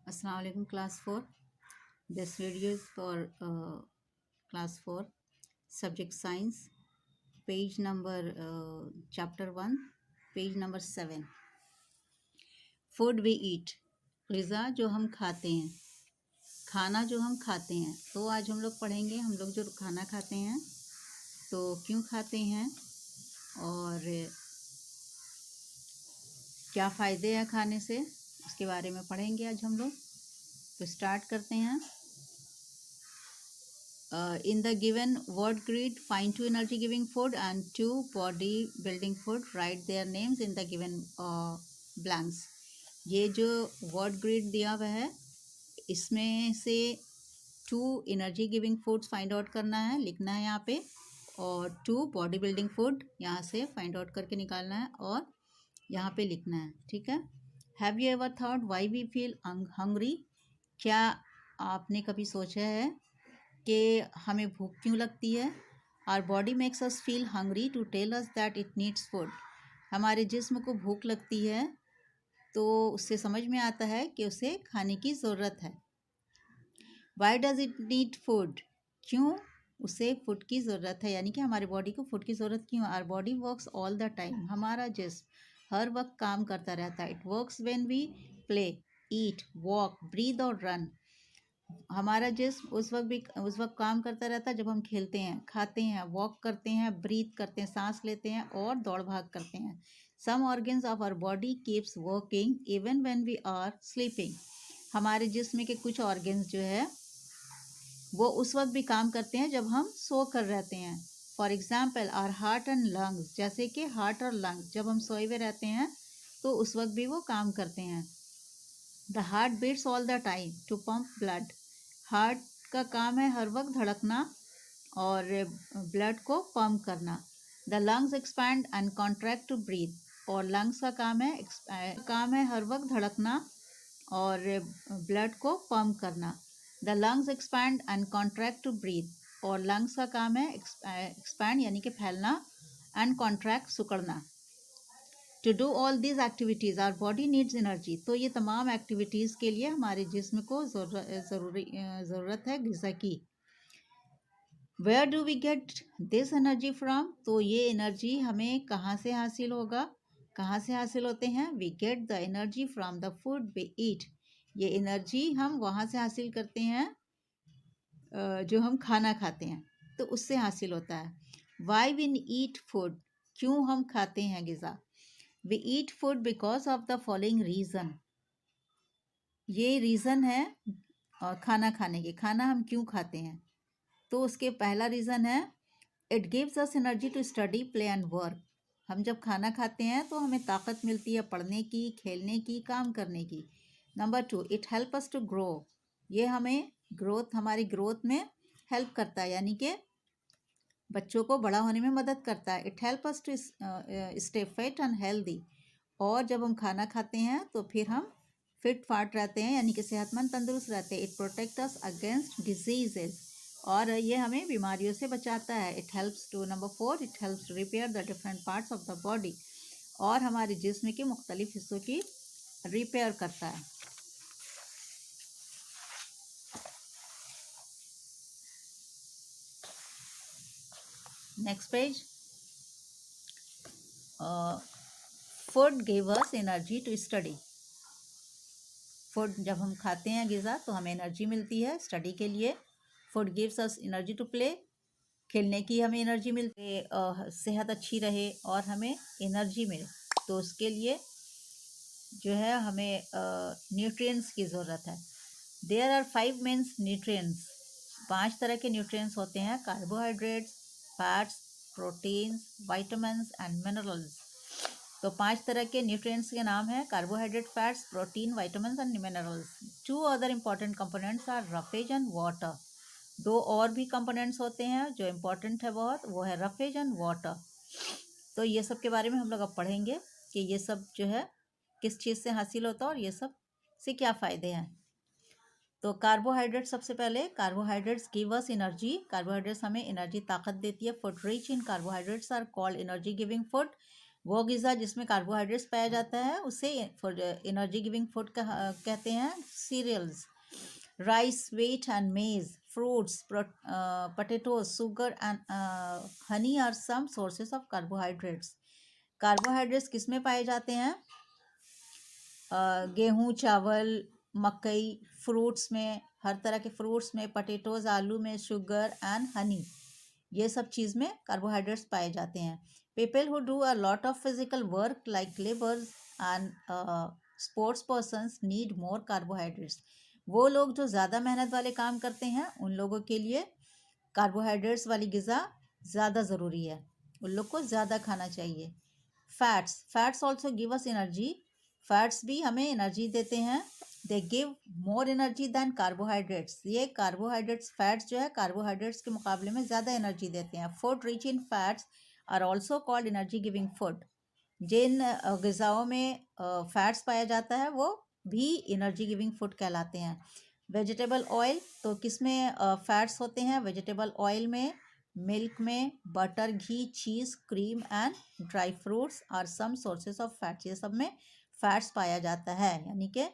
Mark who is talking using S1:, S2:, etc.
S1: Assalamu alaikum class 4. This video is for class 4 subject science, page number chapter 1, page number 7. Food we eat, ग़िज़ा जो हम खाते हैं, खाना जो हम खाते हैं। तो आज हम लोग पढ़ेंगे हम लोग जो खाना खाते हैं तो क्यों खाते हैं और क्या फ़ायदे हैं खाने से, उसके बारे में पढ़ेंगे आज हम लोग। तो स्टार्ट करते हैं। In the given word grid, find 2 energy giving food and 2 body building food. Write their names in the given blanks. ये जो word grid दिया हुआ है इसमें से 2 energy giving foods find out करना है, लिखना है यहाँ पे, और 2 body building food यहाँ से find out करके निकालना है और यहाँ पे लिखना है। ठीक है। Have you ever thought why we feel hungry? क्या आपने कभी सोचा है कि हमें भूख क्यों लगती है? Our body makes us feel hungry to tell us that it needs food. हमारे जिस्म को भूख लगती है तो उससे समझ में आता है कि उसे खाने की ज़रूरत है। Why does it need food? क्यों उसे फूड की ज़रूरत है, यानी कि हमारे बॉडी को फूड की ज़रूरत क्यों? Our body works all the time. हमारा जिस्म हर वक्त काम करता रहता है। It works when we play, eat, walk, breathe और रन। हमारा जिस्म उस वक्त काम करता रहता है जब हम खेलते हैं, खाते हैं, वॉक करते हैं, ब्रीथ करते हैं, सांस लेते हैं और दौड़ भाग करते हैं। Some organs of our body keeps working even when we are sleeping. हमारे जिस्म के कुछ ऑर्गन्स जो है वो उस वक्त भी काम करते हैं जब हम सो कर रहते हैं। For example our heart and lungs, जैसे कि हार्ट और लंग्स जब हम सोए हुए रहते हैं तो उस वक्त भी वो काम करते हैं। The heart beats all the time to pump blood. Heart का काम है हर वक्त धड़कना और ब्लड को पंप करना। The lungs expand and contract to breathe. और लंग्स का काम है हर वक्त धड़कना और ब्लड को पंप करना। The lungs expand and contract to breathe. और लंग्स का काम है एक्सपैंड यानी कि फैलना, एंड कॉन्ट्रैक्ट सिकुड़ना। To do all these activities our body needs energy. तो ये तमाम एक्टिविटीज़ के लिए हमारे जिस्म को ज़रूरत है ग़िज़ा की। Where do we get this energy from? तो ये एनर्जी हमें कहाँ से हासिल होगा, कहाँ से हासिल होते हैं? We get the energy from the food we eat. ये एनर्जी हम वहाँ से हासिल करते हैं जो हम खाना खाते हैं, तो उससे हासिल होता है। Why we eat food? क्यों हम खाते हैं ग़िज़ा? We eat food because of the following reason. ये रीज़न है खाना खाने के। खाना हम क्यों खाते हैं? तो उसके पहला रीज़न है it gives us energy to study, play and work. हम जब खाना खाते हैं तो हमें ताकत मिलती है पढ़ने की, खेलने की, काम करने की। Number 2, it help us to grow. ये हमें हमारी ग्रोथ में हेल्प करता है, यानी कि बच्चों को बड़ा होने में मदद करता है। It help us to stay fit and healthy. और जब हम खाना खाते हैं तो फिर हम फिट फाट रहते हैं, यानी कि सेहतमंद, तंदुरुस्त रहते हैं। It protect us against diseases. और ये हमें बीमारियों से बचाता है। It helps to number 4, it helps to repair the different parts of the body. और हमारे जिस्म के मुख्तलिफ हिस्सों की रिपेयर करता है। Next page. Food give us energy to study. Food जब हम खाते हैं ग़िज़ा तो हमें एनर्जी मिलती है स्टडी के लिए। Food gives us energy to play. खेलने की हमें एनर्जी मिलती है, सेहत अच्छी रहे और हमें एनर्जी मिले, तो उसके लिए जो है हमें न्यूट्रिएंट्स की ज़रूरत है। There are 5 main nutrients. 5 तरह के न्यूट्रिएंट्स होते हैं: carbohydrates, fats, proteins, vitamins and minerals. तो 5 तरह के न्यूट्रिएंट्स के नाम है carbohydrate, fats, protein, vitamins and minerals. 2 other important components are roughage and water. 2 और भी कंपोनेंट्स होते हैं जो इम्पोर्टेंट है बहुत, वो है रफेज एंड वाटर। तो ये सब के बारे में हम लोग अब पढ़ेंगे कि ये सब जो है किस चीज़ से हासिल होता है और ये सब से क्या फ़ायदे हैं। तो कार्बोहाइड्रेट, सबसे पहले carbohydrates give us energy. Carbohydrates हमें एनर्जी, ताकत देती है। Food rich in carbohydrates are called energy giving food. वो ग़िज़ा जिसमें कार्बोहाइड्रेट्स पाया जाता है उसे फॉर एनर्जी गिविंग फूड कहते हैं। Cereals, rice, wheat and maize, fruits, potatoes, sugar and honey are some sources of carbohydrates. Carbohydrates किस में पाए जाते हैं? गेहूँ, चावल, मकई, फ्रूट्स में, हर तरह के फ्रूट्स में, पटेटोज, आलू में, शुगर एंड हनी, ये सब चीज़ में कार्बोहाइड्रेट्स पाए जाते हैं। People who do a lot of physical work like labours and sports persons need more carbohydrates. वो लोग जो ज़्यादा मेहनत वाले काम करते हैं उन लोगों के लिए कार्बोहाइड्रेट्स वाली ग़िज़ा ज़्यादा ज़रूरी है, उन लोग को ज़्यादा खाना चाहिए। Fats also give us energy. Fats भी हमें एनर्जी देते हैं। They give more energy than carbohydrates. ये कार्बोहाइड्रेट्स, फैट्स जो है कार्बोहाइड्रेट्स के मुकाबले में ज़्यादा एनर्जी देते हैं। Food rich in fats are also called energy giving food. जिन ग़िज़ाओं में फैट्स पाया जाता है वो भी एनर्जी गिविंग फूड कहलाते हैं। वेजिटेबल ऑयल, तो किस में फैट्स होते हैं? वेजिटेबल ऑयल में, मिल्क में, butter, ghee, cheese, cream and dry fruits are some sources of fats. ये सब में फैट्स पाया जाता है, यानी कि